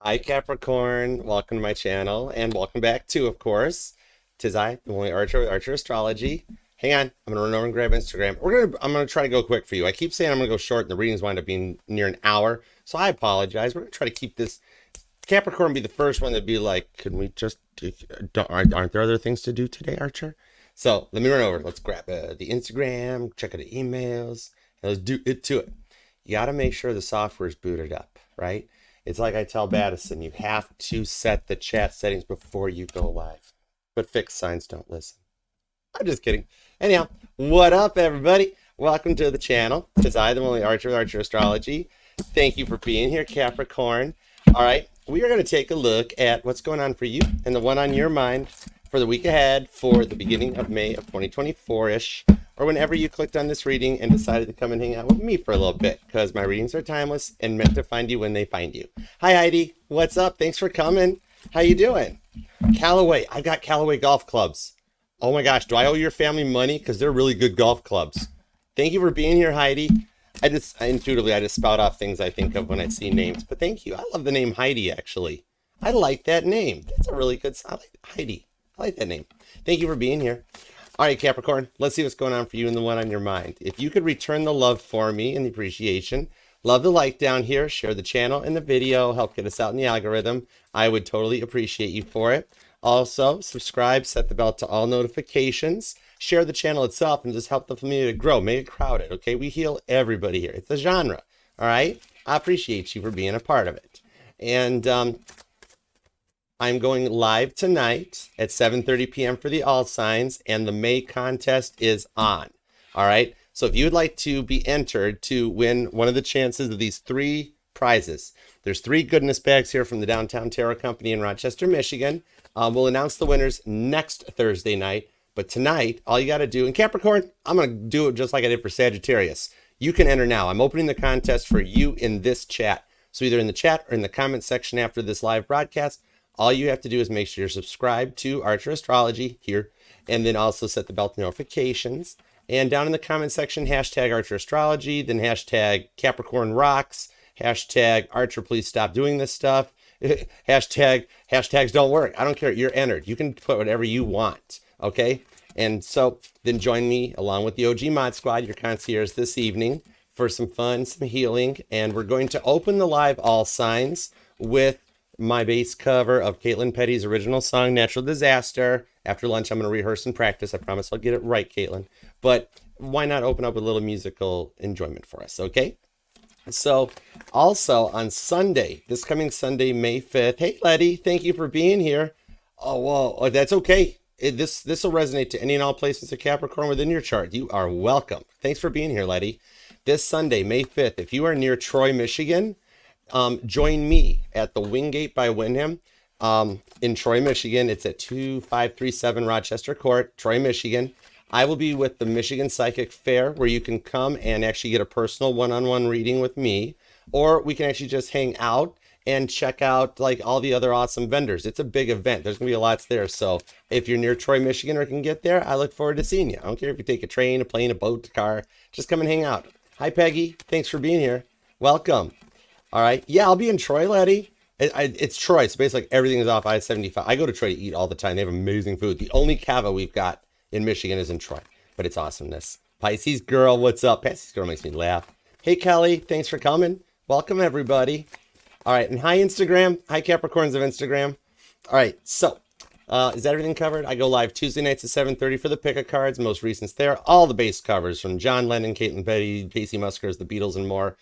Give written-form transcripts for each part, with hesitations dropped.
Hi Capricorn, welcome to my channel, and welcome back to, of course, tis I, the only Archer with Archer Astrology. Hang on, I'm gonna run over and grab Instagram. I'm gonna try to go quick for you. I keep saying I'm gonna go short, and the readings wind up being near an hour, so I apologize. We're gonna try to keep this. Capricorn be the first one to be like, can we just? Aren't there other things to do today, Archer? So let me run over. Let's grab the Instagram, check out the emails, and let's do it to it. You got to make sure the software is booted up, right? It's like I tell Madison, you have to set the chat settings before you go live. But fixed signs don't listen. I'm just kidding. Anyhow, what up, everybody? Welcome to the channel. It's I, the only Archer with Archer Astrology. Thank you for being here, Capricorn. All right, we are going to take a look at what's going on for you and the one on your mind for the week ahead for the beginning of May of 2024-ish, or whenever you clicked on this reading and decided to come and hang out with me for a little bit, because my readings are timeless and meant to find you when they find you. Hi, Heidi. What's up? Thanks for coming. How you doing? Callaway. I've got Callaway golf clubs. Oh my gosh, do I owe your family money? Because they're really good golf clubs. Thank you for being here, Heidi. I just spout off things I think of when I see names, but thank you. I love the name Heidi, actually. I like that name. That's a really good, I like Heidi. I like that name. Thank you for being here. All right, Capricorn, let's see what's going on for you and the one on your mind. If you could return the love for me and the appreciation, love the like down here, share the channel and the video, help get us out in the algorithm. I would totally appreciate you for it. Also, subscribe, set the bell to all notifications, share the channel itself, and just help the community to grow. Make it crowded, okay? We heal everybody here. It's a genre, all right? I appreciate you for being a part of it. And I'm going live tonight at 7:30 p.m. for the All Signs, and the May contest is on. All right. So if you would like to be entered to win one of the chances of these three prizes, there's three goodness bags here from the Downtown Tarot Company in Rochester, Michigan. We'll announce the winners next Thursday night. But tonight, all you got to do, and Capricorn, I'm going to do it just like I did for Sagittarius. You can enter now. I'm opening the contest for you in this chat. So either in the chat or in the comment section after this live broadcast, all you have to do is make sure you're subscribed to Archer Astrology here, and then also set the bell to notifications. And down in the comment section, hashtag Archer Astrology, then hashtag Capricorn Rocks, hashtag Archer, please stop doing this stuff, hashtags don't work. I don't care. You're entered. You can put whatever you want, okay? And so then join me along with the OG Mod Squad, your concierge this evening, for some fun, some healing, and we're going to open the live All Signs with my bass cover of Caitlin Petty's original song, Natural Disaster. After lunch, I'm going to rehearse and practice. I promise I'll get it right, Caitlin. But why not open up a little musical enjoyment for us, okay? So, also on Sunday, this coming Sunday, May 5th. Hey, Letty, thank you for being here. Oh, whoa, oh, that's okay. This will resonate to any and all placements of Capricorn within your chart. You are welcome. Thanks for being here, Letty. This Sunday, May 5th, if you are near Troy, Michigan, join me at the Wingate by Wyndham in Troy, Michigan. It's at 2537 Rochester Court, Troy, Michigan. I will be with the Michigan Psychic Fair, where you can come and actually get a personal one-on-one reading with me, or we can actually just hang out and check out like all the other awesome vendors. It's a big event. There's gonna be lots there. So if you're near Troy, Michigan, or can get there, I look forward to seeing you. I don't care if you take a train, a plane, a boat, a car, just come and hang out. Hi, Peggy. Thanks for being here. Welcome. All right. Yeah, I'll be in Troy, Letty. It's Troy. So basically everything is off I-75. I go to Troy to eat all the time. They have amazing food. The only cava we've got in Michigan is in Troy, but it's awesomeness. Pisces girl, what's up? Pisces girl makes me laugh. Hey, Kelly. Thanks for coming. Welcome, everybody. All right. And hi, Instagram. Hi, Capricorns of Instagram. All right. So is that everything covered? I go live Tuesday nights at 7:30 for the pick-a cards. Most recents there. All the base covers from John Lennon, Caitlin Petty, Pacey Musgraves, the Beatles, and more.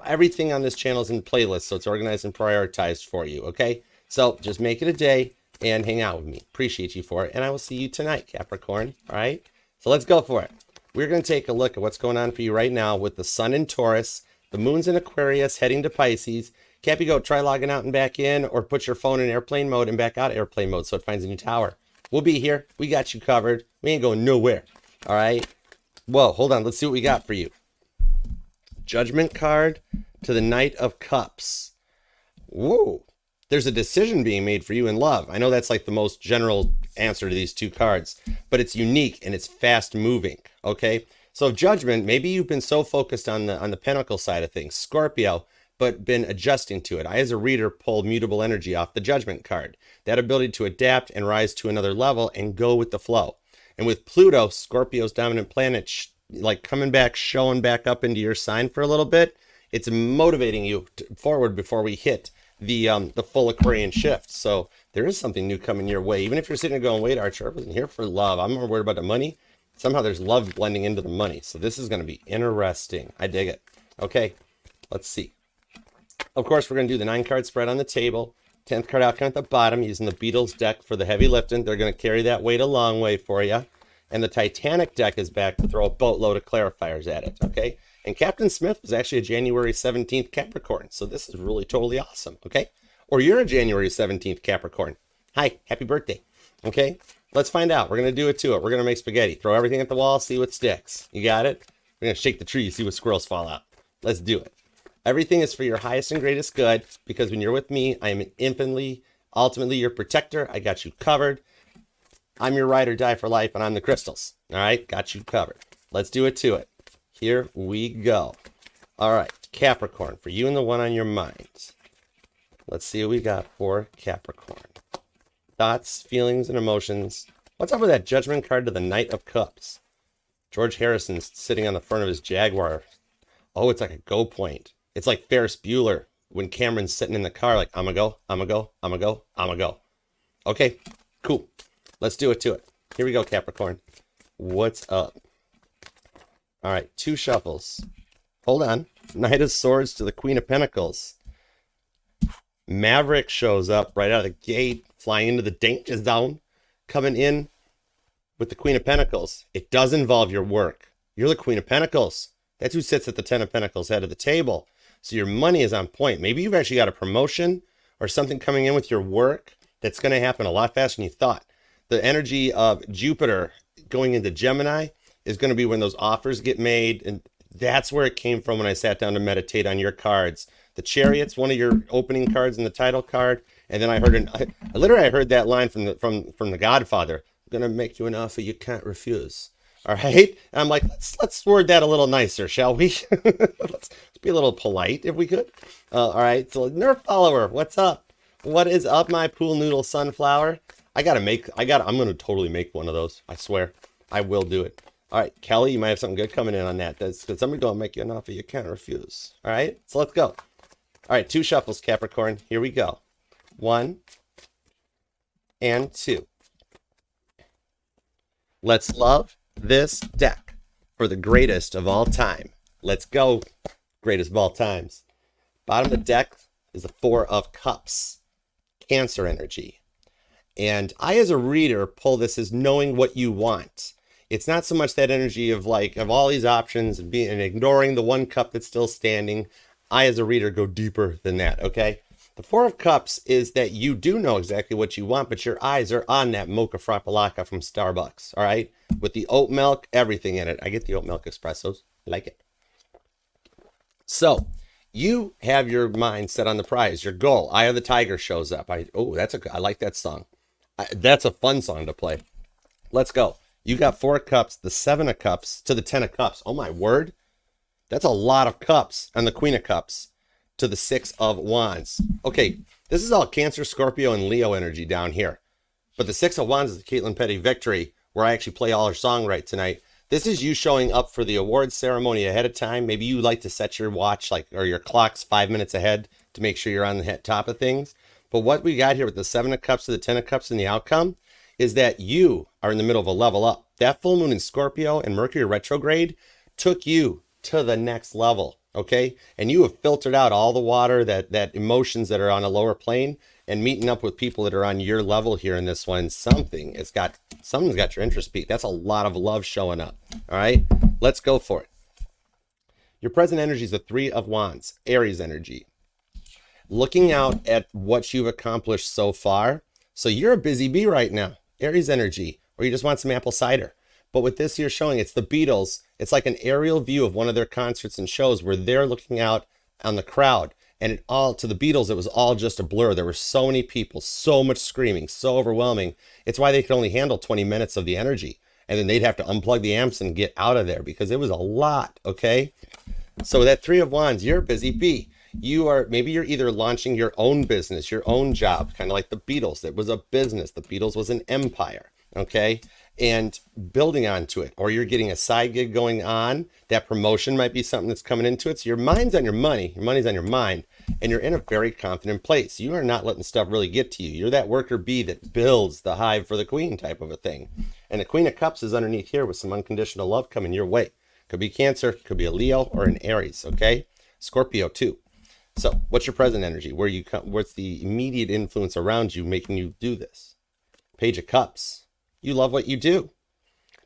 Everything on this channel is in playlists, so it's organized and prioritized for you, okay? So just make it a day and hang out with me. Appreciate you for it, and I will see you tonight, Capricorn, all right? So let's go for it. We're going to take a look at what's going on for you right now with the Sun in Taurus, the Moon's in Aquarius, heading to Pisces. Cappy, go try logging out and back in, or put your phone in airplane mode and back out airplane mode so it finds a new tower. We'll be here. We got you covered. We ain't going nowhere, all right? Whoa, hold on. Let's see what we got for you. Judgment card to the Knight of Cups. Whoa. There's a decision being made for you in love. I know that's like the most general answer to these two cards, but it's unique and it's fast moving, okay? So Judgment, maybe you've been so focused on the Pentacle side of things. Scorpio, but been adjusting to it. I, as a reader, pull mutable energy off the Judgment card. That ability to adapt and rise to another level and go with the flow. And with Pluto, Scorpio's dominant planet, like coming back, showing back up into your sign for a little bit, it's motivating you forward before we hit the full Aquarian shift. So there is something new coming your way. Even if you're sitting there going, wait, Archer, I wasn't here for love. I'm more worried about the money. Somehow there's love blending into the money. So this is going to be interesting. I dig it. Okay, let's see. Of course, we're going to do the 9-card spread on the table. 10th card outcome at the bottom, using the Beatles deck for the heavy lifting. They're going to carry that weight a long way for you. And the Titanic deck is back to throw a boatload of clarifiers at it, okay? And Captain Smith was actually a January 17th Capricorn, so this is really totally awesome, okay? Or you're a January 17th Capricorn. Hi, happy birthday, okay? Let's find out. We're going to do it to it. We're going to make spaghetti. Throw everything at the wall, see what sticks. You got it? We're going to shake the tree, see what squirrels fall out. Let's do it. Everything is for your highest and greatest good, because when you're with me, I am infinitely, ultimately your protector. I got you covered. I'm your ride or die for life, and I'm the crystals. All right, got you covered. Let's do it to it. Here we go. All right, Capricorn, for you and the one on your mind. Let's see what we got for Capricorn. Thoughts, feelings, and emotions. What's up with that Judgment card to the Knight of Cups? George Harrison's sitting on the front of his Jaguar. Oh, it's like a go point. It's like Ferris Bueller when Cameron's sitting in the car like, I'm gonna go, I'm gonna go, I'm gonna go, I'm gonna go. Okay, cool. Let's do it to it. Here we go, Capricorn. What's up? All right, 2 shuffles. Hold on. Knight of Swords to the Queen of Pentacles. Maverick shows up right out of the gate, flying into the danger zone, coming in with the Queen of Pentacles. It does involve your work. You're the Queen of Pentacles. That's who sits at the 10 of Pentacles head of the table. So your money is on point. Maybe you've actually got a promotion or something coming in with your work that's going to happen a lot faster than you thought. The energy of Jupiter going into Gemini is going to be when those offers get made. And that's where it came from when I sat down to meditate on your cards. The Chariot's one of your opening cards in the title card. And then I heard, I heard that line from the Godfather. I'm going to make you an offer you can't refuse. All right. And I'm like, let's word that a little nicer, shall we? let's be a little polite if we could. All right. So Nerf follower, what's up? What is up, my pool noodle sunflower? I'm going to totally make one of those. I swear I will do it. All right. Kelly, you might have something good coming in on that. That's because somebody's going to make you an offer you can't refuse. All right. So let's go. All right. 2 shuffles, Capricorn. Here we go. 1 and 2. Let's love this deck for the greatest of all time. Let's go, greatest of all times. Bottom of the deck is the 4 of Cups, Cancer energy. And I, as a reader, pull this as knowing what you want. It's not so much that energy of all these options and ignoring the 1 cup that's still standing. I, as a reader, go deeper than that, okay? The 4 of Cups is that you do know exactly what you want, but your eyes are on that mocha frappalaca from Starbucks, all right? With the oat milk, everything in it. I get the oat milk espressos. I like it. So, you have your mind set on the prize, your goal. Eye of the Tiger shows up. I like that song. That's a fun song to play. Let's go. You got 4 cups, the 7 of Cups to the 10 of Cups. Oh my word. That's a lot of cups. And the Queen of Cups to the 6 of Wands. Okay, this is all Cancer, Scorpio, and Leo energy down here. But the 6 of Wands is the Caitlin Petty victory, where I actually play all her song right tonight. This is you showing up for the awards ceremony ahead of time. Maybe you like to set your watch or your clocks 5 minutes ahead to make sure you're on the top of things. But what we got here with the 7 of Cups to the 10 of Cups and the outcome is that you are in the middle of a level up. That full moon in Scorpio and Mercury retrograde took you to the next level, okay? And you have filtered out all the water, that emotions that are on a lower plane, and meeting up with people that are on your level here in this one. Something's got your interest peaked. That's a lot of love showing up, all right? Let's go for it. Your present energy is the 3 of Wands, Aries energy. Looking out at what you've accomplished so far. So you're a busy bee right now, Aries energy, or you just want some apple cider. But with this here showing, it's the Beatles. It's like an aerial view of one of their concerts and shows where they're looking out on the crowd. And to the Beatles, it was all just a blur. There were so many people, so much screaming, so overwhelming. It's why they could only handle 20 minutes of the energy. And then they'd have to unplug the amps and get out of there because it was a lot, okay? So that 3 of Wands, you're a busy bee. maybe you're either launching your own business, your own job, kind of like the Beatles. It was a business. The Beatles was an empire, okay? And building onto it, or you're getting a side gig going on. That promotion might be something that's coming into it. So your mind's on your money, your money's on your mind, and you're in a very confident place. You are not letting stuff really get to you. You're that worker bee that builds the hive for the queen type of a thing. And the Queen of Cups is underneath here with some unconditional love coming your way. Could be Cancer, could be a Leo, or an Aries, okay? Scorpio too. So what's your present energy? What's the immediate influence around you making you do this? Page of Cups. You love what you do.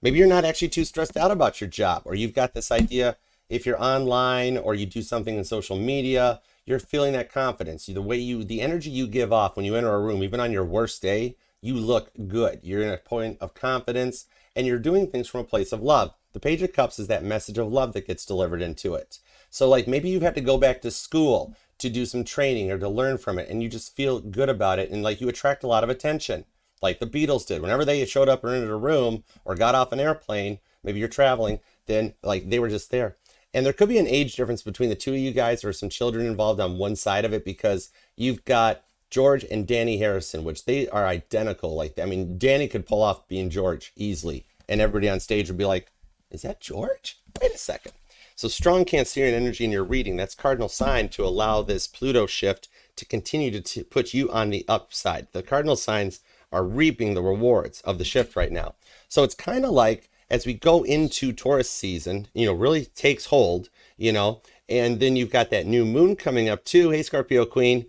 Maybe you're not actually too stressed out about your job, or you've got this idea, if you're online or you do something in social media, you're feeling that confidence. The energy you give off when you enter a room, even on your worst day, you look good. You're in a point of confidence and you're doing things from a place of love. The Page of Cups is that message of love that gets delivered into it. So like maybe you've had to go back to school to do some training or to learn from it, and you just feel good about it, and like you attract a lot of attention. Like the Beatles did. Whenever they showed up or entered a room or got off an airplane, maybe you're traveling, then like they were just there. And there could be an age difference between the two of you guys, or some children involved on one side of it, because you've got George and Danny Harrison, which they are identical. Like, I mean, Danny could pull off being George easily, and everybody on stage would be like, is that George? Wait a second. So strong Cancerian energy in your reading, that's cardinal sign to allow this Pluto shift to continue to put you on the upside. The cardinal signs are reaping the rewards of the shift right now. So it's kind of like as we go into Taurus season, really takes hold, and then you've got that new moon coming up too. Hey, Scorpio Queen.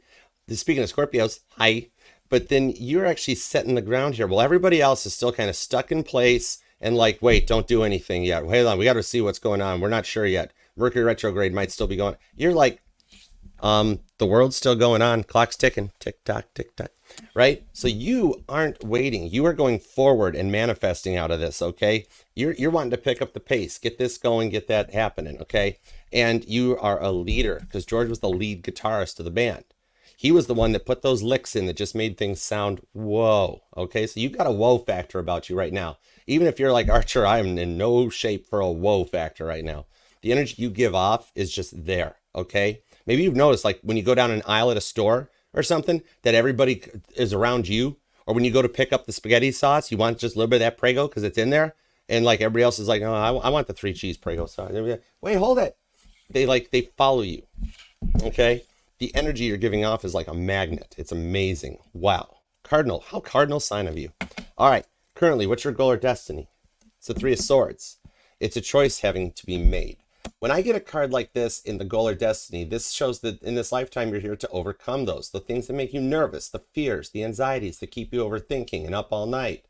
Speaking of Scorpios, hi. But then you're actually setting the ground here. Well, everybody else is still kind of stuck in place and like, wait, don't do anything yet. Hold on, we got to see what's going on. We're not sure yet. Mercury retrograde might still be going. You're like, the world's still going on. Clock's ticking. Tick tock, right? So you aren't waiting. You are going forward and manifesting out of this, okay? You're wanting to pick up the pace, get this going, get that happening, okay? And you are a leader, because George was the lead guitarist of the band. He was the one that put those licks in that just made things sound whoa, okay? So you've got a whoa factor about you right now. Even if you're like Archer, I am in no shape for a whoa factor right now. The energy you give off is just there, okay? Maybe you've noticed, like when you go down an aisle at a store or something, that everybody is around you. Or when you go to pick up the spaghetti sauce, you want just a little bit of that Prego because it's in there. And like everybody else is like, oh, I want the 3 cheese Prego sauce. Like, wait, hold it. They follow you, okay? The energy you're giving off is like a magnet. It's amazing. Wow. Cardinal, how cardinal sign of you. All right, currently, what's your goal or destiny? It's the 3 of Swords. It's a choice having to be made. When I get a card like this in the goal or destiny, this shows that in this lifetime, you're here to overcome those, the things that make you nervous, the fears, the anxieties that keep you overthinking and up all night.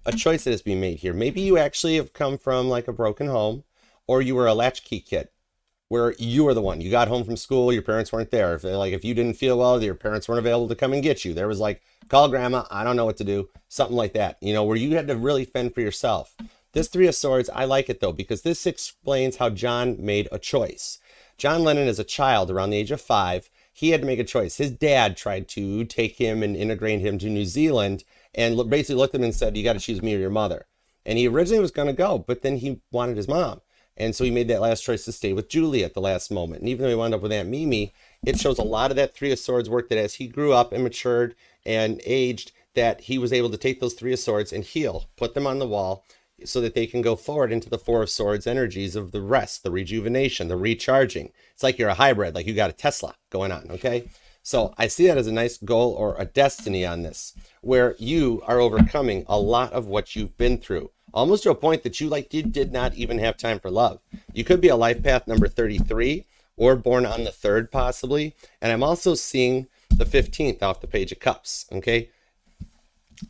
A choice that is being made here. Maybe you actually have come from like a broken home, or you were a latchkey kid where you were the one. You got home from school, your parents weren't there. If you didn't feel well, your parents weren't available to come and get you. There was like, call grandma, I don't know what to do. Something like that, where you had to really fend for yourself. This 3 of Swords, I like it though, because this explains how John made a choice. John Lennon, as a child around the age of 5, he had to make a choice. His dad tried to take him and integrate him to New Zealand and basically looked at him and said, you got to choose me or your mother. And he originally was going to go, but then he wanted his mom. And so he made that last choice to stay with Julie at the last moment. And even though he wound up with Aunt Mimi, it shows a lot of that 3 of Swords work, that as he grew up and matured and aged, that he was able to take those 3 of Swords and heal, put them on the wall, so that they can go forward into the 4 of Swords energies of the rest, the rejuvenation, the recharging. It's like you're a hybrid, like you got a Tesla going on, okay? So I see that as a nice goal or a destiny on this, where you are overcoming a lot of what you've been through, almost to a point that you did not even have time for love. You could be a life path number 33, or born on the 3rd possibly. And I'm also seeing the 15th off the Page of Cups, okay?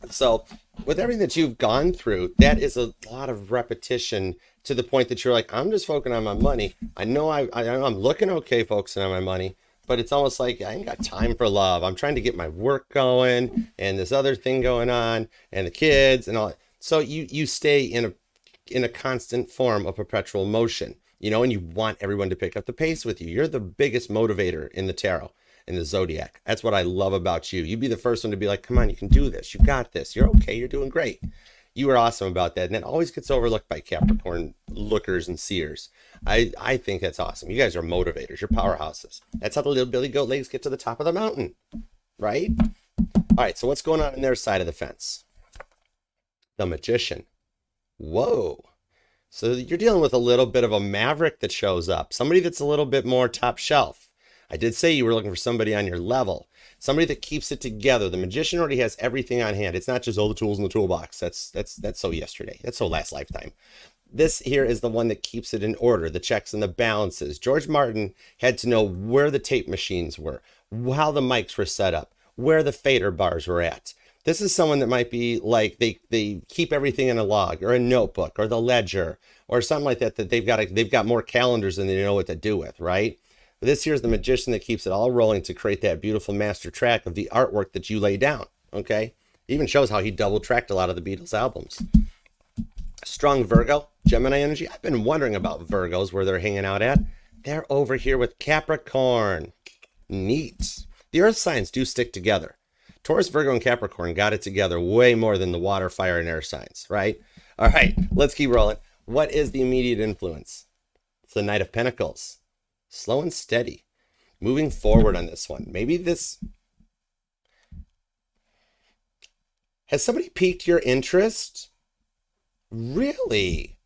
So with everything that you've gone through, that is a lot of repetition to the point that you're like, I'm just focusing on my money. I know I'm looking okay focusing on my money, but it's almost like I ain't got time for love. I'm trying to get my work going and this other thing going on and the kids and all that. So you stay in a constant form of perpetual motion, and you want everyone to pick up the pace with you. You're the biggest motivator in the tarot, in the zodiac. That's what I love about you. You'd be the first one to be like, come on, you can do this. You got this. You're okay. You're doing great. You were awesome about that, and it always gets overlooked by Capricorn lookers and seers. I think that's awesome. You guys are motivators. You're powerhouses. That's how the little Billy Goat Legs get to the top of the mountain, right? All right, so what's going on in their side of the fence? The Magician. Whoa. So you're dealing with a little bit of a maverick that shows up. Somebody that's a little bit more top shelf. I did say you were looking for somebody on your level. Somebody that keeps it together. The Magician already has everything on hand. It's not just all the tools in the toolbox. That's so yesterday. That's so last lifetime. This here is the one that keeps it in order, the checks and the balances. George Martin had to know where the tape machines were, how the mics were set up, where the fader bars were at. This is someone that might be like they keep everything in a log or a notebook or the ledger or something like that, that they've got more calendars than they know what to do with, right? But this here is the Magician that keeps it all rolling to create that beautiful master track of the artwork that you lay down, okay? It even shows how he double tracked a lot of the Beatles albums. Strong Virgo, Gemini energy. I've been wondering about Virgos, where they're hanging out at. They're over here with Capricorn. Neat. The earth signs do stick together. Taurus, Virgo, and Capricorn got it together way more than the water, fire, and air signs, right? All right, let's keep rolling. What is the immediate influence? It's the Knight of Pentacles. Slow and steady. Moving forward on this one. Maybe this... Has somebody piqued your interest? Really?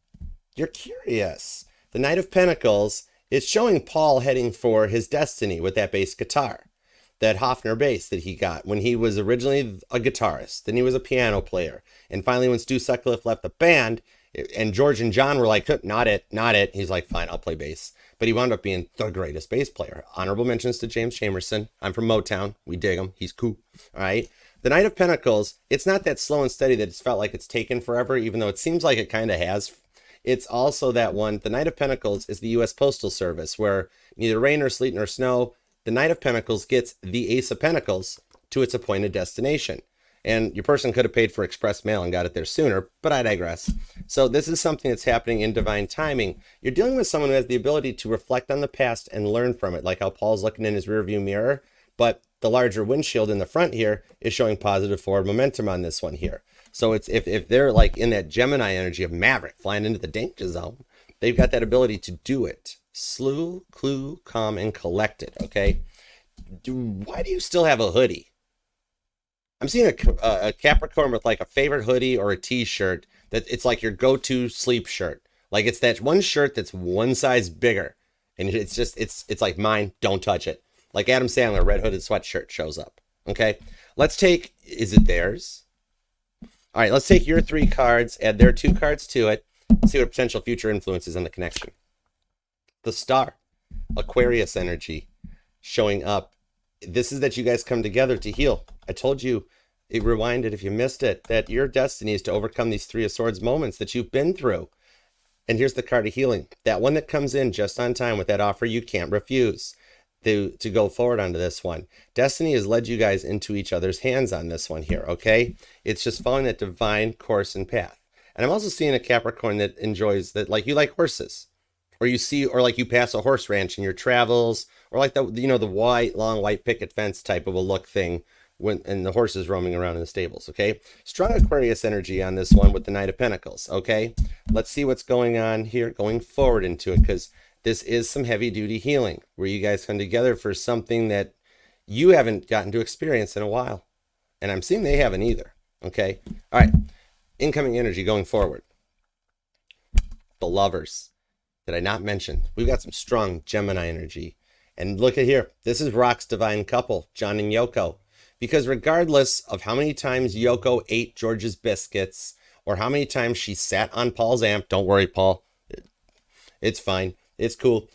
You're curious. The Knight of Pentacles is showing Paul heading for his destiny with that bass guitar. That Hofner bass that he got when he was originally a guitarist. Then he was a piano player. And finally, when Stu Sutcliffe left the band, and George and John were like, not it. He's like, fine, I'll play bass. But he wound up being the greatest bass player. Honorable mentions to James Chamerson. I'm from Motown. We dig him. He's cool. All right. The Knight of Pentacles, it's not that slow and steady that it's felt like it's taken forever, even though it seems like it kind of has. It's also that one. The Knight of Pentacles is the U.S. Postal Service, where neither rain or sleet nor snow, the Knight of Pentacles gets the Ace of Pentacles to its appointed destination. And your person could have paid for express mail and got it there sooner, but I digress. So this is something that's happening in divine timing. You're dealing with someone who has the ability to reflect on the past and learn from it, like how Paul's looking in his rearview mirror, but the larger windshield in the front here is showing positive forward momentum on this one here. So it's if they're like in that Gemini energy of Maverick flying into the danger zone, they've got that ability to do it. Slew, clue, calm, and collected, okay? Why do you still have a hoodie? I'm seeing a Capricorn with like a favorite hoodie or a t-shirt that it's like your go-to sleep shirt. Like it's that one shirt that's one size bigger. And it's just, it's like mine, don't touch it. Like Adam Sandler, red hooded sweatshirt shows up. Okay, let's take, is it theirs? All right, let's take your 3 cards, add their 2 cards to it, see what potential future influences on the connection. The Star, Aquarius energy showing up. This is that you guys come together to heal. I told you, it rewinded if you missed it, that your destiny is to overcome these 3 of Swords moments that you've been through. And here's the card of healing. That one that comes in just on time with that offer you can't refuse. To go forward onto this one. Destiny has led you guys into each other's hands on this one here, okay? It's just following that divine course and path. And I'm also seeing a Capricorn that enjoys that, like you like horses. Or you see, or like you pass a horse ranch in your travels, or like the, you know, the white, long white picket fence type of a look thing when, and the horses roaming around in the stables, okay? Strong Aquarius energy on this one with the Knight of Pentacles, okay? Let's see what's going on here, going forward into it, because this is some heavy duty healing where you guys come together for something that you haven't gotten to experience in a while. And I'm seeing they haven't either. Okay. All right. Incoming energy going forward. The Lovers. Did I not mention? We've got some strong Gemini energy. And look at here. This is Rock's divine couple, John and Yoko. Because regardless of how many times Yoko ate George's biscuits or how many times she sat on Paul's amp, don't worry, Paul. It's fine. It's cool.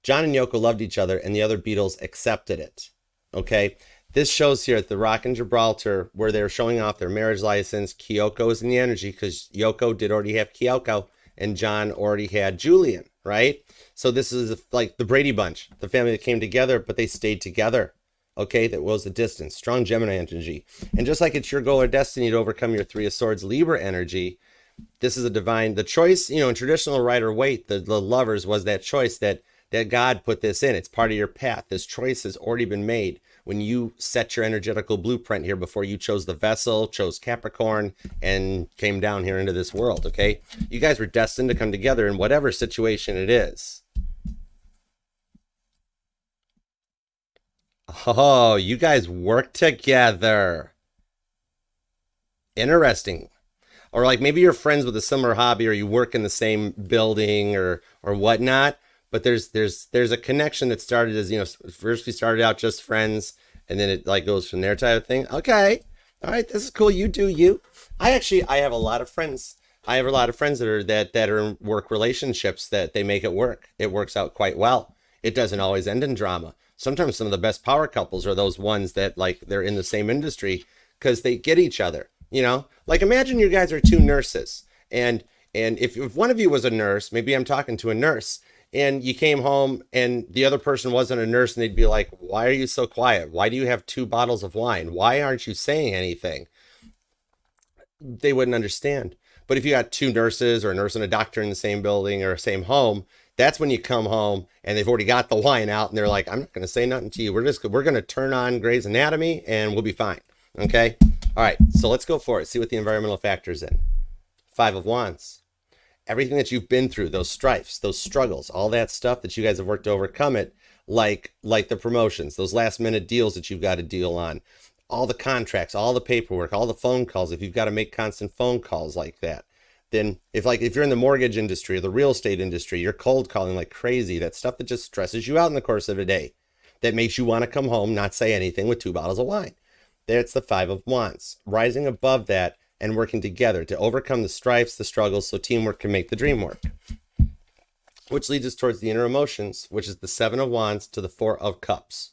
John and Yoko loved each other, and the other Beatles accepted it. Okay? This shows here at the Rock in Gibraltar, where they're showing off their marriage license. Kyoko is in the energy, because Yoko did already have Kyoko, and John already had Julian, right? So this is like the Brady Bunch, the family that came together, but they stayed together. Okay? That was the distance. Strong Gemini energy. And just like it's your goal or destiny to overcome your 3 of Swords Libra energy, this is a divine, the choice, you know, in traditional Rider Waite, the Lovers was that choice that that God put this in. It's part of your path. This choice has already been made when you set your energetical blueprint here before you chose the vessel, chose Capricorn, and came down here into this world, okay? You guys were destined to come together in whatever situation it is. Oh, you guys work together. Interesting. Or like maybe you're friends with a similar hobby, or you work in the same building or whatnot. But there's a connection that started as, you know, first we started out just friends, and then it like goes from there type of thing. Okay, all right, this is cool. You do you. I have a lot of friends. I have a lot of friends that are in work relationships that they make it work. It works out quite well. It doesn't always end in drama. Sometimes some of the best power couples are those ones that like they're in the same industry because they get each other. You know, like imagine you guys are two nurses, and if one of you was a nurse, maybe I'm talking to a nurse, and you came home and the other person wasn't a nurse, and they'd be like, why are you so quiet? Why do you have 2 bottles of wine? Why aren't you saying anything? They wouldn't understand. But if you got 2 nurses, or a nurse and a doctor in the same building or same home, that's when you come home and they've already got the wine out and they're like, I'm not going to say nothing to you. We're going to turn on Grey's Anatomy and we'll be fine. Okay. All right. So let's go for it. See what the environmental factor's in. 5 of Wands. Everything that you've been through, those strifes, those struggles, all that stuff that you guys have worked to overcome it, like the promotions, those last minute deals that you've got to deal on, all the contracts, all the paperwork, all the phone calls. If you've got to make constant phone calls like that, then if you're in the mortgage industry or the real estate industry, you're cold calling like crazy. That stuff that just stresses you out in the course of a day, that makes you want to come home, not say anything with 2 bottles of wine. That's the 5 of Wands. Rising above that and working together to overcome the strifes, the struggles, so teamwork can make the dream work. Which leads us towards the inner emotions, which is the 7 of Wands to the 4 of Cups.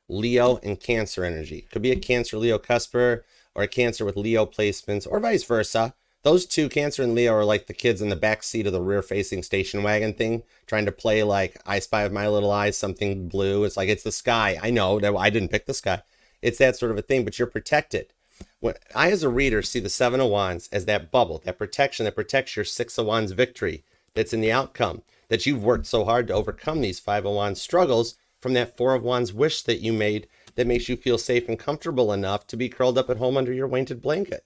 Leo and Cancer energy. Could be a Cancer Leo cusper, or a Cancer with Leo placements, or vice versa. Those 2, Cancer and Leo, are like the kids in the back seat of the rear-facing station wagon thing, trying to play like I Spy with My Little Eyes, something blue. It's like, it's the sky. I know that I didn't pick the sky. It's that sort of a thing, but you're protected. When I, as a reader, see the 7 of Wands as that bubble, that protection that protects your 6 of Wands victory that's in the outcome, that you've worked so hard to overcome these 5 of Wands struggles from that 4 of Wands wish that you made that makes you feel safe and comfortable enough to be curled up at home under your weighted blanket.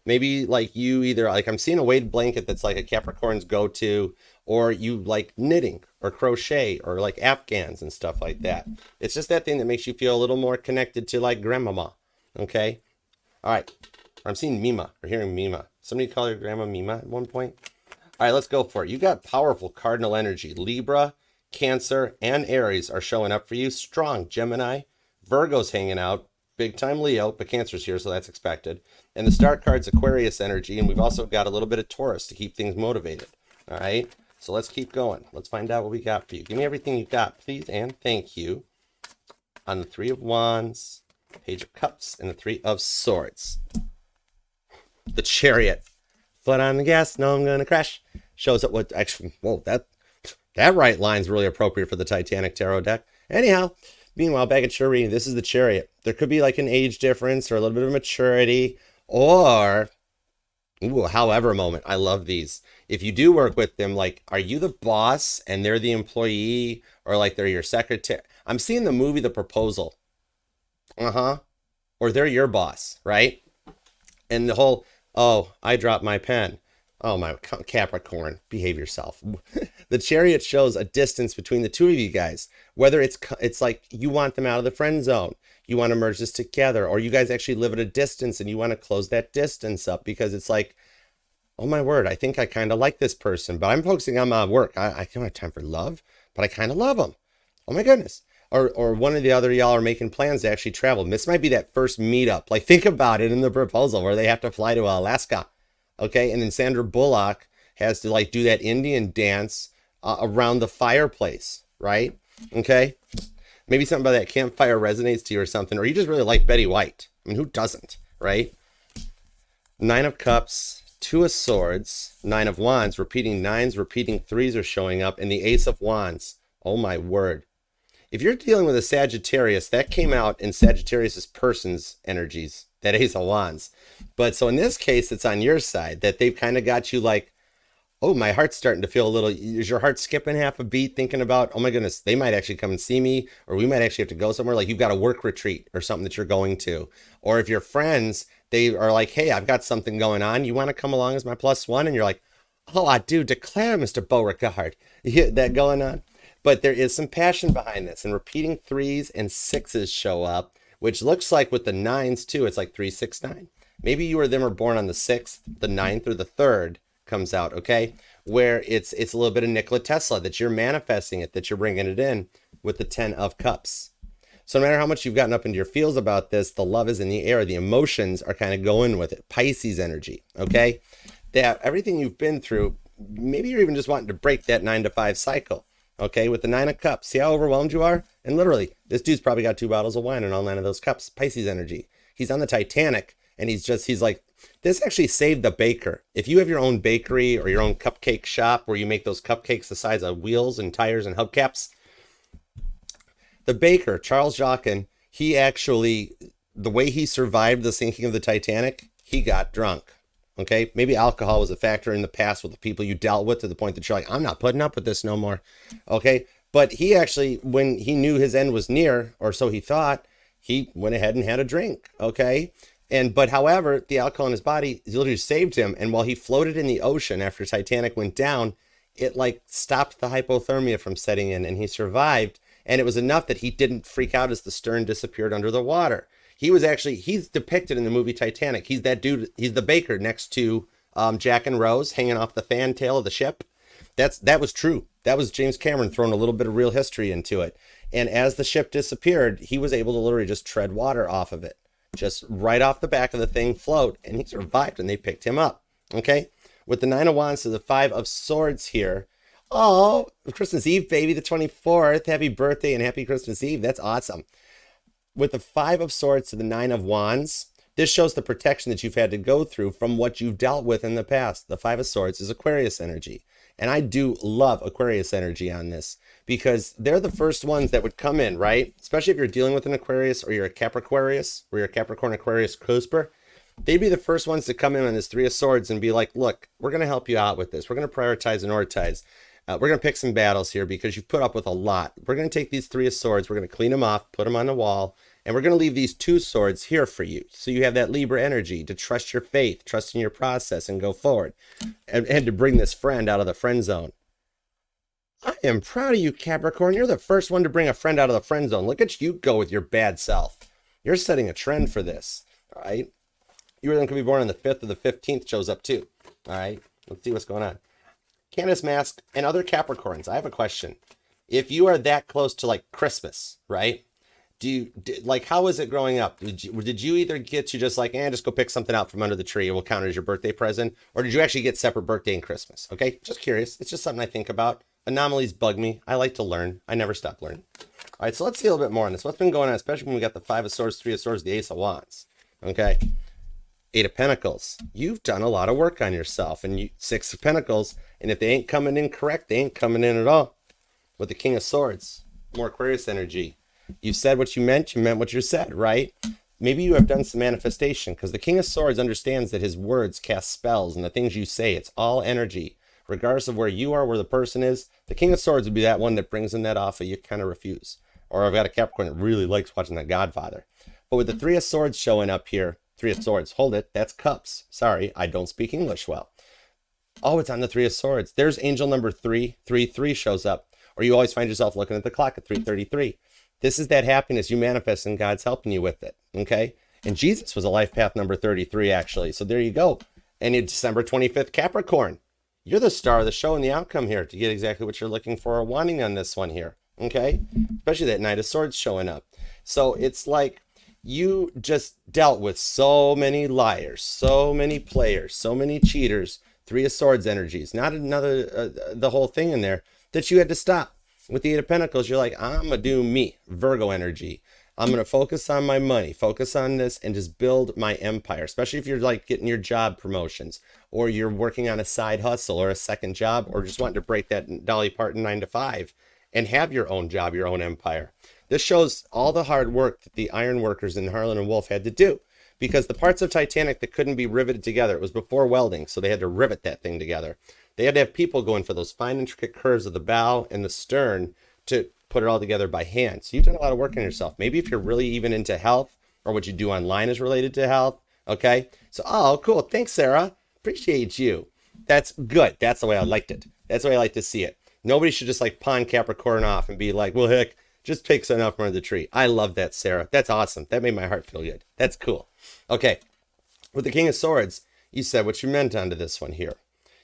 Maybe like you either, like I'm seeing a weighted blanket that's like a Capricorn's go-to, or you like knitting or crochet or like Afghans and stuff like that. It's just that thing that makes you feel a little more connected to like grandmama. Okay. All right. I'm seeing Mima or hearing Mima. Somebody call your grandma Mima at one point. All right, let's go for it. You got powerful cardinal energy. Libra, Cancer, and Aries are showing up for you. Strong Gemini. Virgo's hanging out. Big time Leo, but Cancer's here, so that's expected. And the star card's Aquarius energy, and we've also got a little bit of Taurus to keep things motivated. All right, so let's keep going. Let's find out what we got for you. Give me everything you got, please, and thank you. On the 3 of Wands, Page of Cups, and the 3 of Swords. The Chariot. Foot on the gas, no, I'm going to crash. Shows up what, actually, whoa, that right line's really appropriate for the Titanic Tarot deck. Anyhow, meanwhile, back at your reading, this is the Chariot. There could be like an age difference or a little bit of maturity, or, ooh, however moment. I love these. If you do work with them, like, are you the boss and they're the employee, or like they're your secretary? I'm seeing the movie The Proposal. Or they're your boss, right? And the whole, oh, I dropped my pen. Oh, my Capricorn, behave yourself. The Chariot shows a distance between the 2 of you guys. Whether it's like you want them out of the friend zone, you want to merge this together, or you guys actually live at a distance and you want to close that distance up because it's like, oh my word, I think I kind of like this person, but I'm focusing on my work. I don't have time for love, but I kind of love them. Oh my goodness. Or one or the other of y'all are making plans to actually travel. This might be that first meetup. Like, think about it in The Proposal where they have to fly to Alaska. Okay. And then Sandra Bullock has to like do that Indian dance around the fireplace. Right. Okay. Maybe something about that campfire resonates to you or something, or you just really like Betty White. I mean, who doesn't, right? 9 of Cups, 2 of Swords, 9 of Wands, repeating 9s, repeating 3s are showing up, and the Ace of Wands. Oh my word. If you're dealing with a Sagittarius, that came out in Sagittarius's person's energies, that Ace of Wands. But so in this case, it's on your side that they've kind of got you like, Oh, my heart's starting to feel a little. Is your heart skipping half a beat thinking about, oh my goodness, they might actually come and see me, or we might actually have to go somewhere? Like you've got a work retreat or something that you're going to. Or if your friends, they are like, hey, I've got something going on. You want to come along as my plus one? And you're like, oh, I do declare, Mr. Beauregard. You get that going on? But there is some passion behind this, and repeating threes and sixes show up, which looks like with the nines too, it's like 369. Maybe you or them are born on the 6th, the ninth, or the 3rd comes out, okay? Where it's a little bit of Nikola Tesla, that you're manifesting it, that you're bringing it in with the 10 of cups. So no matter how much you've gotten up into your feels about this, the love is in the air. The emotions are kind of going with it. Pisces energy, okay? That everything you've been through, maybe you're even just wanting to break that 9 to 5 cycle, okay? With the 9 of cups, see how overwhelmed you are? And literally, this dude's probably got 2 bottles of wine and all 9 of those cups. Pisces energy. He's on the Titanic, and he's like, this actually saved the baker. If you have your own bakery or your own cupcake shop where you make those cupcakes the size of wheels and tires and hubcaps, the baker, Charles Jockin, he actually, the way he survived the sinking of the Titanic, he got drunk. Okay, maybe alcohol was a factor in the past with the people you dealt with, to the point that you're like, I'm not putting up with this no more. Okay, but he actually, when he knew his end was near, or so he thought, he went ahead and had a drink. Okay. But however, the alcohol in his body literally saved him. And while he floated in the ocean after Titanic went down, it like stopped the hypothermia from setting in, and he survived. And it was enough that he didn't freak out as the stern disappeared under the water. He's depicted in the movie Titanic. He's that dude. He's the baker next to Jack and Rose hanging off the fantail of the ship. That was true. That was James Cameron throwing a little bit of real history into it. And as the ship disappeared, he was able to literally just tread water off of it. Just right off the back of the thing, float, and he survived, and they picked him up. Okay, with the 9 of Wands to the 5 of Swords here. Oh, Christmas Eve, baby, the 24th. Happy birthday and happy Christmas Eve. That's awesome. With the 5 of Swords to the 9 of Wands, this shows the protection that you've had to go through from what you've dealt with in the past. The 5 of Swords is Aquarius energy. And I do love Aquarius energy on this, because they're the first ones that would come in, right? Especially if you're dealing with an Aquarius, or you're a Capricornus, or you're a Capricorn Aquarius cusper. They'd be the first ones to come in on this 3 of Swords and be like, look, we're going to help you out with this. We're going to prioritize and oritize. We're going to pick some battles here because you've put up with a lot. We're going to take these 3 of Swords. We're going to clean them off, put them on the wall, and we're going to leave these 2 swords here for you. So you have that Libra energy to trust your faith, trust in your process, and go forward. And to bring this friend out of the friend zone. I am proud of you, Capricorn. You're the first one to bring a friend out of the friend zone. Look at you go with your bad self. You're setting a trend for this. All right. You or them could be born on the 5th or the 15th shows up too. All right. Let's see what's going on. Candace Mask and other Capricorns. I have a question. If you are that close to like Christmas, right? Like, how was it growing up? Did you either get to just like, just go pick something out from under the tree and we'll count it as your birthday present? Or did you actually get separate birthday and Christmas? Okay, just curious. It's just something I think about. Anomalies bug me. I like to learn. I never stop learning. All right, so let's see a little bit more on this. What's been going on, especially when we got the 5 of Swords, 3 of Swords, the Ace of Wands. Okay, 8 of Pentacles. You've done a lot of work on yourself. And 6 of Pentacles. And if they ain't coming in correct, they ain't coming in at all. With the King of Swords, more Aquarius energy. You said what you meant what you said, right? Maybe you have done some manifestation, because the King of Swords understands that his words cast spells, and the things you say, it's all energy. Regardless of where you are, where the person is, the King of Swords would be that one that brings in that offer you kind of refuse. Or I've got a Capricorn that really likes watching The Godfather. But with the 3 of Swords showing up here, 3 of Swords, hold it, that's cups. Sorry, I don't speak English well. Oh, it's on the 3 of Swords. There's angel number 3. 3 shows up. Or you always find yourself looking at the clock at 3:33. This is that happiness you manifest, and God's helping you with it, okay? And Jesus was a life path number 33, actually. So there you go. And in December 25th, Capricorn. You're the star of the show and the outcome here to get exactly what you're looking for or wanting on this one here, okay? Especially that Knight of Swords showing up. So it's like you just dealt with so many liars, so many players, so many cheaters, 3 of Swords energies, not another, the whole thing in there, that you had to stop. With the 8 of Pentacles, you're like, I'm going to do me, Virgo energy. I'm going to focus on my money, focus on this, and just build my empire, especially if you're like getting your job promotions, or you're working on a side hustle or a second job, or just wanting to break that Dolly Parton 9 to 5 and have your own job, your own empire. This shows all the hard work that the iron workers in Harlan and Wolff had to do, because the parts of Titanic that couldn't be riveted together, it was before welding, so they had to rivet that thing together. They had to have people going for those fine, intricate curves of the bow and the stern to put it all together by hand. So you've done a lot of work on yourself. Maybe if you're really even into health, or what you do online is related to health. Okay. So, oh, cool. Thanks, Sarah. Appreciate you. That's good. That's the way I liked it. That's the way I like to see it. Nobody should just like pawn Capricorn off and be like, well, heck, just pick some up from the tree. I love that, Sarah. That's awesome. That made my heart feel good. That's cool. Okay. With the King of Swords, you said what you meant onto this one here.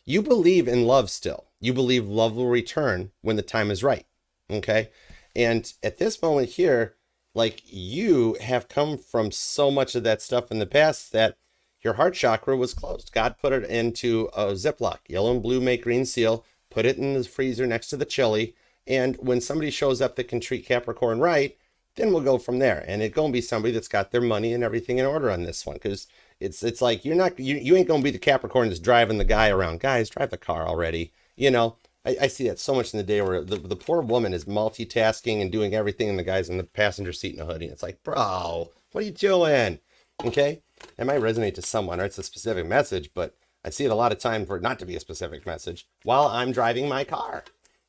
You believe in love still. You believe love will return when the time is right. Okay. And at this moment here, like, you have come from so much of that stuff in the past that your heart chakra was closed. God put it into a Ziploc, yellow and blue make green seal, put it in the freezer next to the chili. And when somebody shows up that can treat Capricorn right, then we'll go from there. And it's going to be somebody that's got their money and everything in order on this one. Because it's like, you ain't going to be the Capricorn that's driving the guy around. Guys, drive the car already. You know, I see that so much in the day where the poor woman is multitasking and doing everything, and the guy's in the passenger seat in a hoodie. It's like, bro, what are you doing? Okay. It might resonate to someone, or it's a specific message, but I see it a lot of time for it not to be a specific message while I'm driving my car.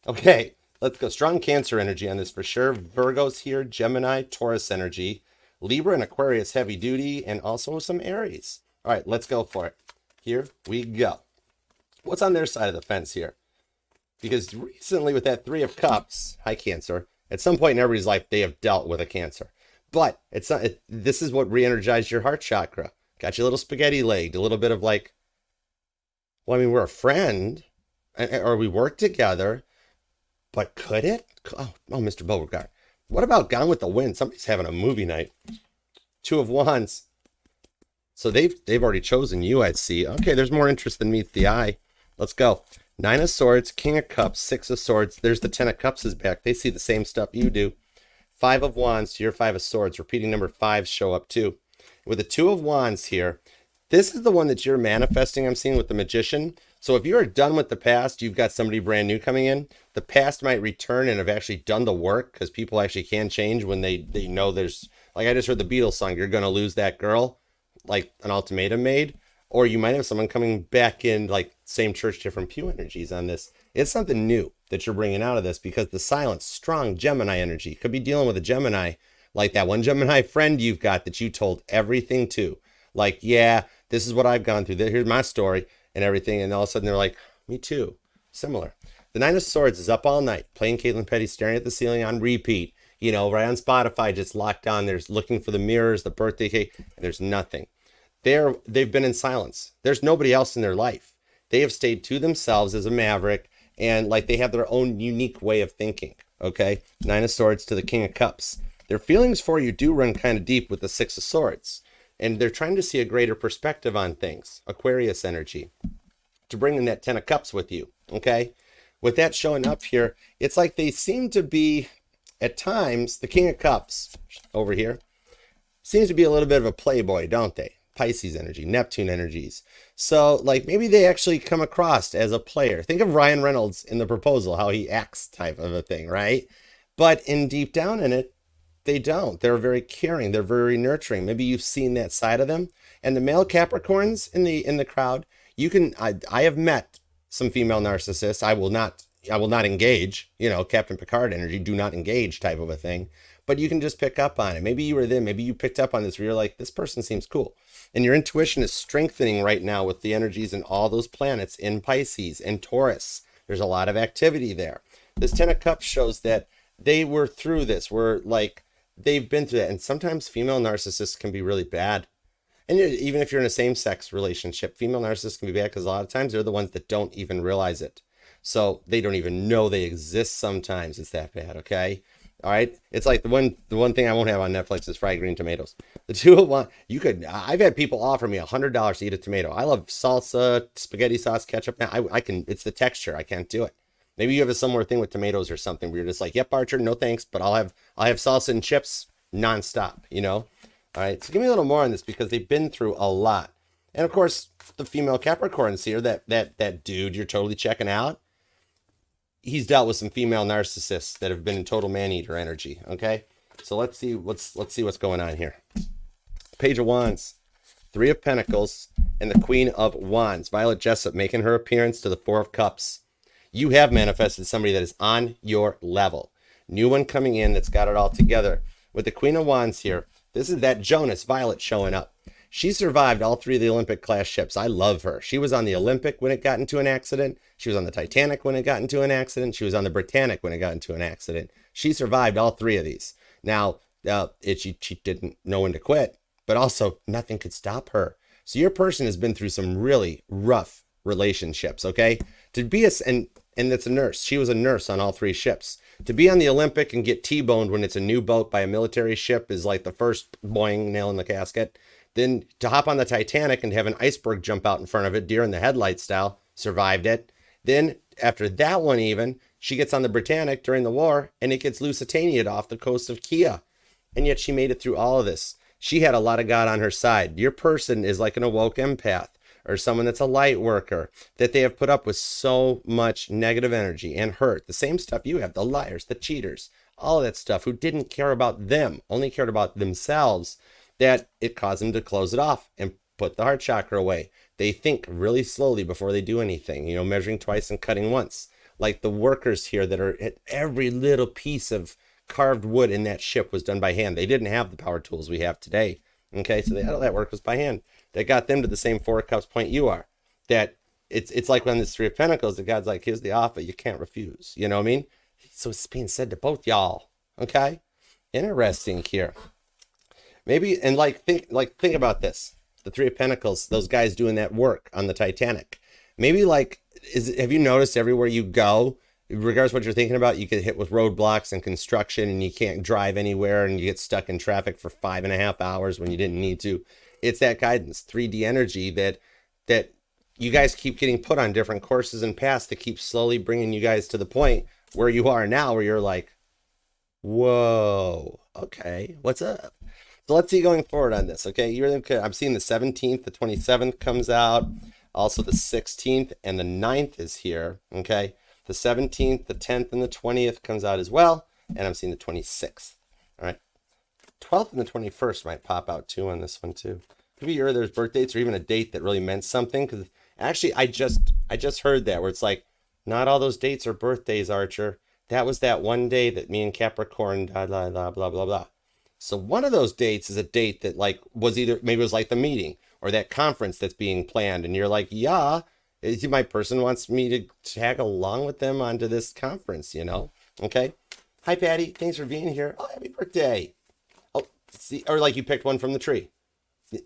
Okay. Let's go. Strong Cancer energy on this for sure. Virgo's here, Gemini, Taurus energy, Libra and Aquarius heavy duty, and also some Aries. All right, let's go for it. Here we go. What's on their side of the fence here? Because recently with that Three of Cups, hi Cancer, at some point in everybody's life, they have dealt with a Cancer. But it's not. This is what re-energized your heart chakra. Got you a little spaghetti legged, a little bit of like, well, I mean, we're a friend, or we work together, but could it? Oh, Mr. Beauregard. What about Gone with the Wind? Somebody's having a movie night. Two of Wands. So they've already chosen you, I see. Okay, there's more interest than meets the eye. Let's go. Nine of Swords, King of Cups, Six of Swords. There's the Ten of Cups is back. They see the same stuff you do. Five of Wands to your Five of Swords. Repeating number five show up too. With the Two of Wands here, this is the one that you're manifesting, I'm seeing, with the Magician. So if you're done with the past, you've got somebody brand new coming in. The past might return and have actually done the work, because people actually can change when they know there's, like I just heard the Beatles song, you're going to lose that girl, like an ultimatum made. Or you might have someone coming back in, like same church, different pew energies on this. It's something new that you're bringing out of this, because the silent, strong Gemini energy could be dealing with a Gemini, like that one Gemini friend you've got that you told everything to. Like, yeah, this is what I've gone through. Here's my story and everything. And all of a sudden they're like, me too. Similar. The Nine of Swords is up all night, playing Caitlin Petty, staring at the ceiling on repeat. You know, right on Spotify, just locked on. There's looking for the mirrors, the birthday cake, and there's nothing. They've been in silence. There's nobody else in their life. They have stayed to themselves as a maverick, and like they have their own unique way of thinking. Okay, Nine of Swords to the King of Cups. Their feelings for you do run kind of deep with the Six of Swords, and they're trying to see a greater perspective on things. Aquarius energy to bring in that Ten of Cups with you. Okay, with that showing up here, it's like they seem to be at times, the King of Cups over here seems to be a little bit of a playboy, don't they? Pisces energy, Neptune energies. So like maybe they actually come across as a player. Think of Ryan Reynolds in The Proposal, how he acts type of a thing, right? But in deep down in it, they don't. They're very caring. They're very nurturing. Maybe you've seen that side of them. And the male Capricorns in the crowd, you can, I have met some female narcissists. I will not engage, you know, Captain Picard energy, do not engage type of a thing. But you can just pick up on it. Maybe you were them. Maybe you picked up on this where you're like, this person seems cool. And your intuition is strengthening right now with the energies and all those planets in Pisces and Taurus. There's a lot of activity there. This Ten of Cups shows that they were through this. They've been through that. And sometimes female narcissists can be really bad. And even if you're in a same-sex relationship, female narcissists can be bad because a lot of times they're the ones that don't even realize it. So they don't even know they exist sometimes. It's that bad, okay? All right, it's like the one thing I won't have on Netflix is fried green tomatoes. The Two of Wands, I've had people offer me $100 to eat a tomato. I love salsa, spaghetti sauce, ketchup. I can, it's the texture. I can't do it. Maybe you have a similar thing with tomatoes or something where you're just like, yep, Archer, no thanks, but I'll have salsa and chips nonstop, you know? All right, so give me a little more on this because they've been through a lot. And of course, the female Capricorns here, that dude you're totally checking out, he's dealt with some female narcissists that have been in total man-eater energy, okay? So let's see what's going on here. Page of Wands, Three of Pentacles, and the Queen of Wands. Violet Jessup making her appearance to the Four of Cups. You have manifested somebody that is on your level. New one coming in that's got it all together. With the Queen of Wands here, this is that Jonas, Violet, showing up. She survived all three of the Olympic class ships. I love her. She was on the Olympic when it got into an accident. She was on the Titanic when it got into an accident. She was on the Britannic when it got into an accident. She survived all three of these. Now, she didn't know when to quit, but also nothing could stop her. So your person has been through some really rough relationships, okay? To be and that's a nurse. She was a nurse on all three ships. To be on the Olympic and get T-boned when it's a new boat by a military ship is like the first boing, nail in the casket. Then to hop on the Titanic and have an iceberg jump out in front of it, deer in the headlights style, survived it. Then after that one even, she gets on the Britannic during the war and it gets Lusitania'd off the coast of Kia. And yet she made it through all of this. She had a lot of God on her side. Your person is like an awoke empath or someone that's a light worker, that they have put up with so much negative energy and hurt. The same stuff you have, the liars, the cheaters, all of that stuff, who didn't care about them, only cared about themselves, that it caused them to close it off and put the heart chakra away. They think really slowly before they do anything, you know, measuring twice and cutting once. Like the workers here that are at every little piece of carved wood in that ship was done by hand. They didn't have the power tools we have today. Okay, so all that work was by hand. That got them to the same Four of Cups point you are. That it's like when this Three of Pentacles, the God's like, here's the offer, you can't refuse. You know what I mean? So it's being said to both y'all. Okay, interesting here. Maybe and think about this. The Three of Pentacles, those guys doing that work on the Titanic. Maybe have you noticed everywhere you go, regardless of what you're thinking about, you get hit with roadblocks and construction and you can't drive anywhere and you get stuck in traffic for 5.5 hours when you didn't need to. It's that guidance, 3D energy that you guys keep getting put on different courses and paths that keep slowly bringing you guys to the point where you are now, where you're like, whoa, okay, what's up? So let's see going forward on this, okay? I'm seeing the 17th, the 27th comes out. Also the 16th and the 9th is here, okay? The 17th, the 10th, and the 20th comes out as well. And I'm seeing the 26th, all right? 12th and the 21st might pop out too on this one too. Maybe there's birth dates or even a date that really meant something. Because actually, I just heard that where it's like, not all those dates are birthdays, Archer. That was that one day that me and Capricorn, blah, blah, blah, blah, blah, blah. So one of those dates is a date that was either, maybe it was like the meeting or that conference that's being planned. And you're like, yeah, my person wants me to tag along with them onto this conference, you know? Okay. Hi, Patty. Thanks for being here. Oh, happy birthday. Oh, see, or like you picked one from the tree. All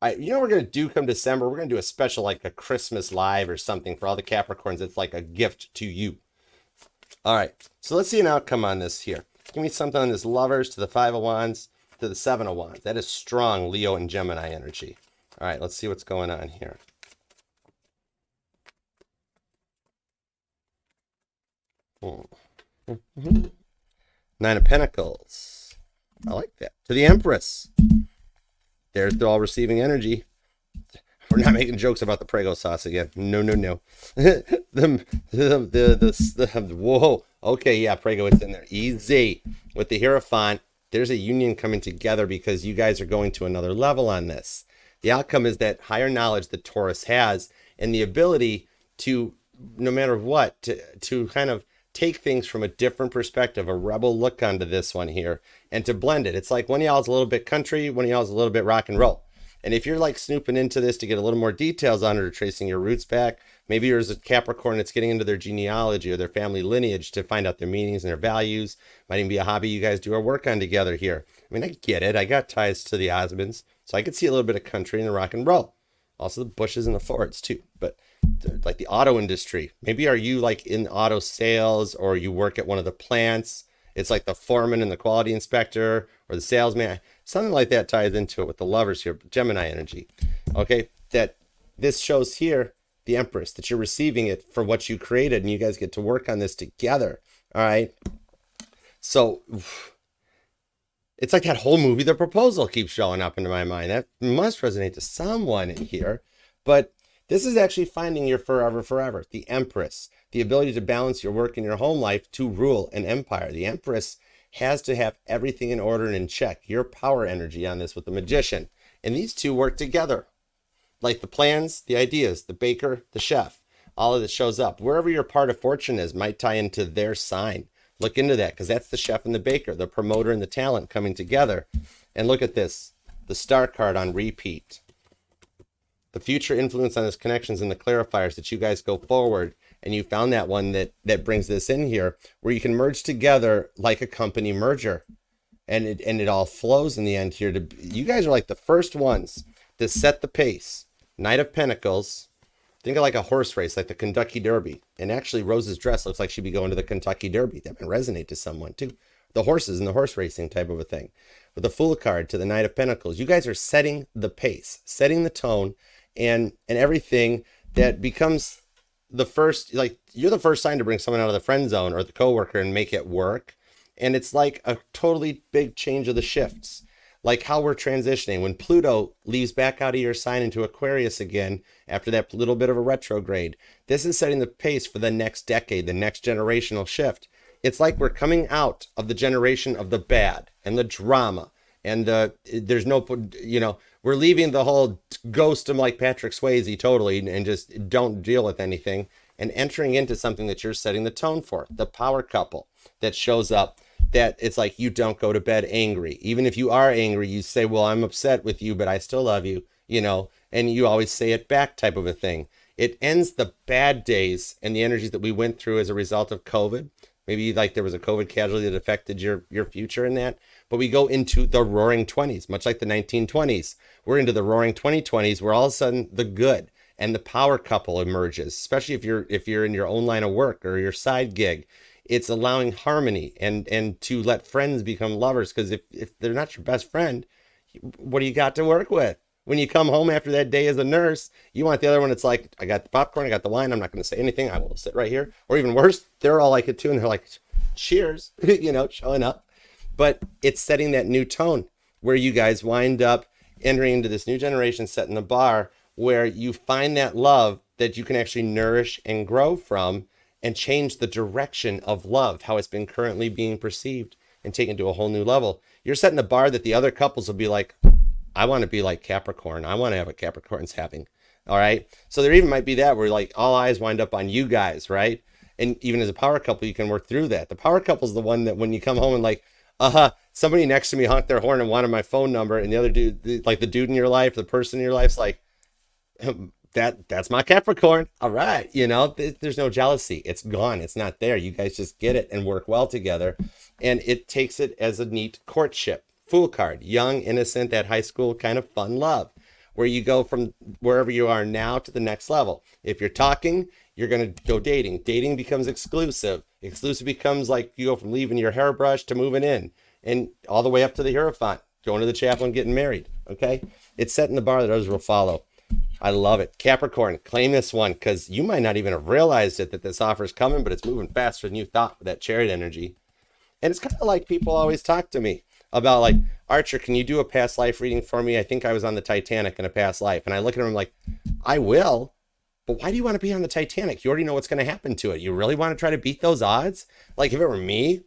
right, you know what we're going to do come December? We're going to do a special, like a Christmas live or something for all the Capricorns. It's like a gift to you. All right, so let's see an outcome on this here. Give me something on this Lovers to the Five of Wands to the Seven of Wands. That is strong Leo and Gemini energy. All right, let's see what's going on here. Nine of Pentacles. I like that. To the Empress. There's all receiving energy. We're not making jokes about the Prego sauce again. No, no, no. Whoa. Okay, yeah, Prego, it's in there. Easy. With the Hierophant, there's a union coming together because you guys are going to another level on this. The outcome is that higher knowledge that Taurus has and the ability to, no matter what, to kind of take things from a different perspective, a rebel look onto this one here, and to blend it. It's like one of y'all is a little bit country, one of y'all is a little bit rock and roll. And if you're like snooping into this to get a little more details on it or tracing your roots back, maybe there's a Capricorn that's getting into their genealogy or their family lineage to find out their meanings and their values. Might even be a hobby you guys do or work on together here. I mean, I get it. I got ties to the Osmonds, so I could see a little bit of country and the rock and roll. Also the bushes and the forests too. But like the auto industry, maybe are you like in auto sales or you work at one of the plants? It's like the foreman and the quality inspector or the salesman. Something like that ties into it with the Lovers here, Gemini energy. Okay, that this shows here the Empress, that you're receiving it for what you created and you guys get to work on this together. All right. So it's like that whole movie, The Proposal, keeps showing up into my mind. That must resonate to someone in here. But this is actually finding your forever, the Empress, the ability to balance your work and your home life to rule an empire. The Empress has to have everything in order and in check. Your power energy on this with the Magician And these two work together. Like the plans, the ideas, the baker, the chef, all of it shows up. Wherever your part of fortune is might tie into their sign. Look into that, because that's the chef and the baker, the promoter and the talent coming together. And look at this, the star card on repeat. The future influence on this connections and the clarifiers that you guys go forward. And you found that one that brings this in here, where you can merge together like a company merger. And it all flows in the end here. You guys are like the first ones to set the pace. Knight of Pentacles. Think of like a horse race, like the Kentucky Derby. And actually, Rose's dress looks like she'd be going to the Kentucky Derby. That might resonate to someone too. The horses and the horse racing type of a thing. With the Fool card to the Knight of Pentacles, you guys are setting the pace, setting the tone, and everything that becomes the first, like you're the first sign to bring someone out of the friend zone or the coworker and make it work. And it's like a totally big change of the shifts. Like how we're transitioning. When Pluto leaves back out of your sign into Aquarius again, after that little bit of a retrograde, this is setting the pace for the next decade, the next generational shift. It's like we're coming out of the generation of the bad and the drama. And there's no, we're leaving the whole ghost of like Patrick Swayze totally and just don't deal with anything. And entering into something that you're setting the tone for. The power couple that shows up. That it's like you don't go to bed angry. Even if you are angry, you say, well, I'm upset with you, but I still love you, and you always say it back type of a thing. It ends the bad days and the energies that we went through as a result of COVID. Maybe like there was a COVID casualty that affected your future in that. But we go into the roaring 20s, much like the 1920s. We're into the roaring 2020s where all of a sudden the good and the power couple emerges, especially if you're in your own line of work or your side gig. It's allowing harmony and to let friends become lovers. Because if they're not your best friend, what do you got to work with? When you come home after that day as a nurse, you want the other one. It's like, I got the popcorn, I got the wine. I'm not going to say anything. I will sit right here. Or even worse, they're all like it too. And they're like, cheers, showing up. But it's setting that new tone where you guys wind up entering into this new generation, setting the bar where you find that love that you can actually nourish and grow from. And change the direction of love, how it's been currently being perceived, and take it to a whole new level. You're setting a bar that the other couples will be like, I want to be like Capricorn. I want to have what Capricorn's having. All right. So there even might be that where like all eyes wind up on you guys, right? And even as a power couple, you can work through that. The power couple is the one that when you come home and like, somebody next to me honked their horn and wanted my phone number, and the other dude, like the dude in your life, the person in your life's like, that's my Capricorn. All right. There's no jealousy. It's gone. It's not there. You guys just get it and work well together. And it takes it as a neat courtship. Fool card, young, innocent, that high school kind of fun love, where you go from wherever you are now to the next level. If you're talking, you're going to go dating. Dating becomes exclusive. Exclusive becomes like you go from leaving your hairbrush to moving in and all the way up to the Hierophant, going to the chapel and getting married. Okay. It's setting the bar that others will follow. I love it. Capricorn, claim this one because you might not even have realized it that this offer is coming, but it's moving faster than you thought with that chariot energy. And it's kind of like people always talk to me about like, Archer, can you do a past life reading for me? I think I was on the Titanic in a past life. And I look at him like, I will, but why do you want to be on the Titanic? You already know what's going to happen to it. You really want to try to beat those odds? Like if it were me,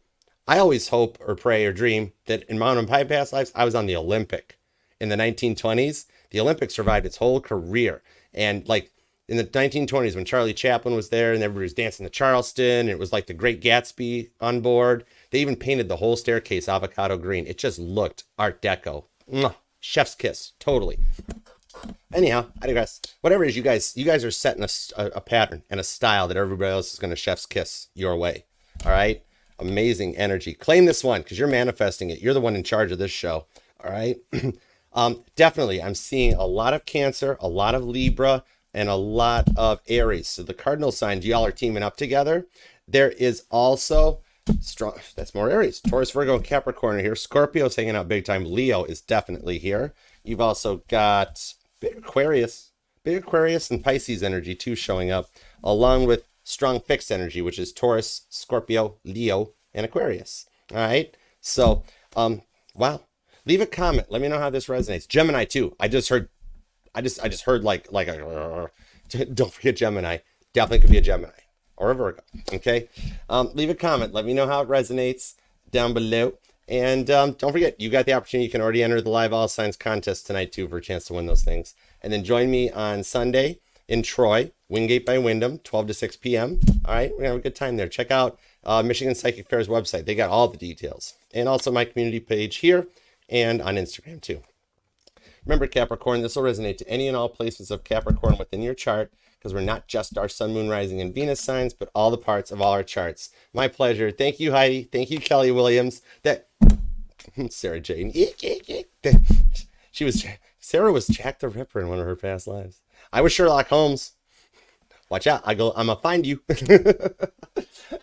I always hope or pray or dream that in my past lives, I was on the Olympic in the 1920s. The Olympics survived its whole career. And like in the 1920s, when Charlie Chaplin was there and everybody was dancing to Charleston, and it was like the Great Gatsby on board. They even painted the whole staircase avocado green. It just looked Art Deco. Mwah. Chef's kiss. Totally. Anyhow, I digress. Whatever it is, you guys are setting a pattern and a style that everybody else is going to chef's kiss your way. All right. Amazing energy. Claim this one because you're manifesting it. You're the one in charge of this show. All right. Definitely, I'm seeing a lot of Cancer, a lot of Libra, and a lot of Aries. So the cardinal signs, y'all are teaming up together. There is also strong, that's more Aries. Taurus, Virgo, and Capricorn are here. Scorpio's hanging out big time. Leo is definitely here. You've also got big Aquarius and Pisces energy too showing up, along with strong fixed energy, which is Taurus, Scorpio, Leo, and Aquarius. All right. So, wow. Leave a comment. Let me know how this resonates. Gemini too. I just heard like a, don't forget Gemini. Definitely could be a Gemini or a Virgo. Okay. Leave a comment. Let me know how it resonates down below. And don't forget, you got the opportunity. You can already enter the live all signs contest tonight too for a chance to win those things. And then join me on Sunday in Troy, Wingate by Wyndham, 12 to 6 p.m. All right, we're gonna have a good time there. Check out Michigan Psychic Fair's website. They got all the details. And also my community page here and on Instagram too. Remember, Capricorn, this will resonate to any and all places of Capricorn within your chart, because we're not just our sun, moon, rising, and Venus signs, but all the parts of all our charts. My pleasure. Thank you, Heidi. Thank you, Kelly Williams. Sarah Jane. Sarah was Jack the Ripper in one of her past lives. I was Sherlock Holmes. Watch out. I'm going to find you.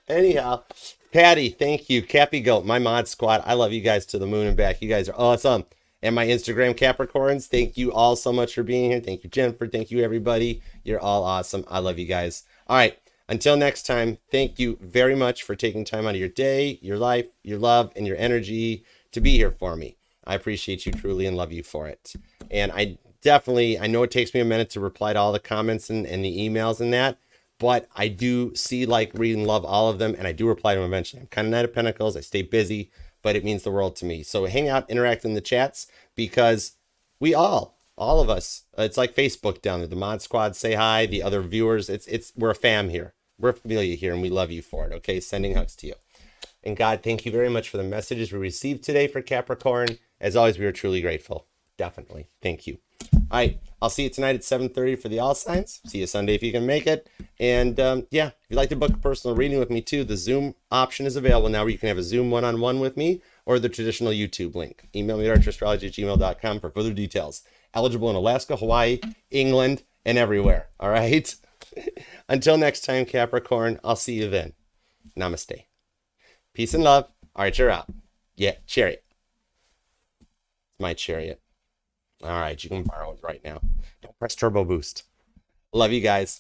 Anyhow, Patty, thank you. Cappy Goat, my mod squad. I love you guys to the moon and back. You guys are awesome. And my Instagram Capricorns, thank you all so much for being here. Thank you, Jennifer. Thank you, everybody. You're all awesome. I love you guys. All right. Until next time, thank you very much for taking time out of your day, your life, your love, and your energy to be here for me. I appreciate you truly and love you for it. And I know it takes me a minute to reply to all the comments and the emails and that, but I do read and love all of them, and I do reply to them eventually. I'm kind of Knight of Pentacles. I stay busy, but it means the world to me. So hang out, interact in the chats, because we all of us, it's like Facebook down there. The mod squad say hi, the other viewers, we're a fam here. We're a familia here, and we love you for it. Okay, sending hugs to you. And God, thank you very much for the messages we received today for Capricorn. As always, we are truly grateful. Definitely. Thank you. All right, I'll see you tonight at 7:30 for the all signs. See you Sunday if you can make it. And yeah, if you'd like to book a personal reading with me too, the Zoom option is available now, where you can have a Zoom one-on-one with me, or the traditional YouTube link. Email me at archerastrology@gmail.com for further details. Eligible in Alaska, Hawaii, England, and everywhere. All right. Until next time, Capricorn, I'll see you then. Namaste. Peace and love. Archer out. Yeah, chariot. It's my chariot. All right, you can borrow it right now. Don't press turbo boost. Love you guys.